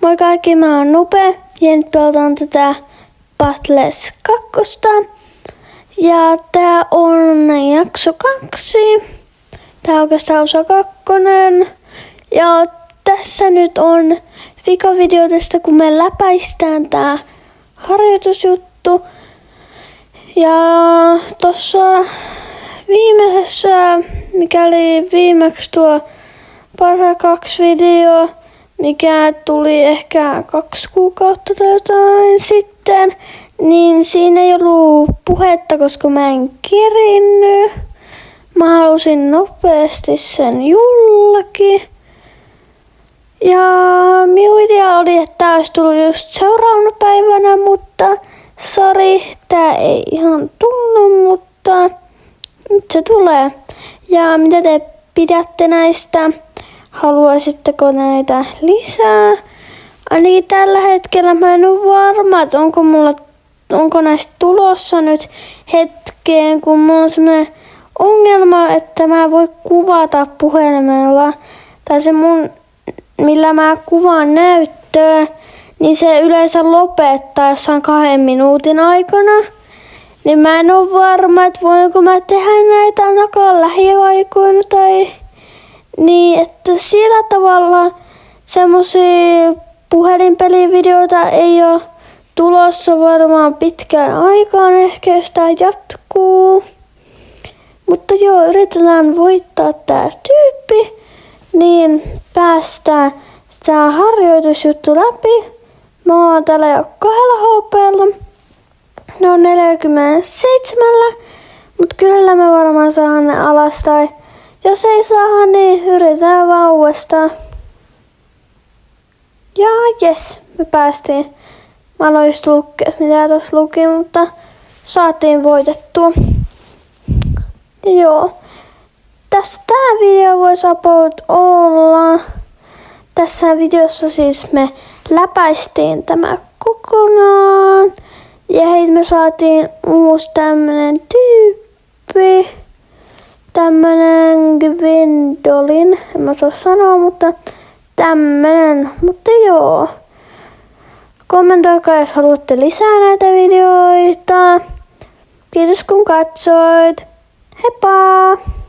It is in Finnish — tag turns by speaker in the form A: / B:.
A: Moi kaikki, mä oon Nupe ja nyt pelataan tätä Battles 2. Ja tää on jakso 2. Tää on oikeastaan osa 2. Ja tässä nyt on vikavideo tästä, kun me läpäistään tää harjoitusjuttu. Ja tossa viimeisessä, mikäli viimeksi tuo parha 2 video, mikä tuli ehkä 2 kuukautta tai jotain sitten, niin siinä ei ollut puhetta, koska mä en kerinnyt. Mä halusin nopeasti sen jullakin. Ja minun idea oli, että tää olisi tullut just seuraavana päivänä, mutta sori, tää ei ihan tullut, mutta nyt se tulee. Ja mitä te pidätte näistä? Haluaisitteko näitä lisää? Ainakin tällä hetkellä mä en ole varma, että onko näistä tulossa nyt hetkeen, kun mulla on sellainen ongelma, että mä voin kuvata puhelimella. Tai se millä mä kuvaan näyttöä, niin se yleensä lopettaa jossain 2 minuutin aikana. Niin mä en ole varma, että voinko mä tehdä näitä ainakaan lähiaikoina tai niin, että sillä tavalla semmosia puhelinpelivideoita ei ole tulossa varmaan pitkään aikaan, ehkä jos tää jatkuu. Mutta joo, yritetään voittaa tää tyyppi, niin päästään tää harjoitusjuttu läpi. Mä oon täällä jo 2 HP:lla. Ne on 47, mut kyllä me varmaan saadaan ne alas tai jos ei saada, niin yritetään vaan uudestaan. Ja jes, me päästiin. Mä aloin just lukea, mitä tässä luki, mutta saatiin voitettua. Ja joo, tässä tää video voisi about olla. Tässä videossa siis me läpäistiin tämä kokonaan. Ja hei, me saatiin uusi tämmönen tyyppi. Tämmönen Gwendolyn, en mä saa sanoa, mutta tämmönen, mutta joo. Kommentoikaa, jos haluatte lisää näitä videoita. Kiitos kun katsoit. Heippa!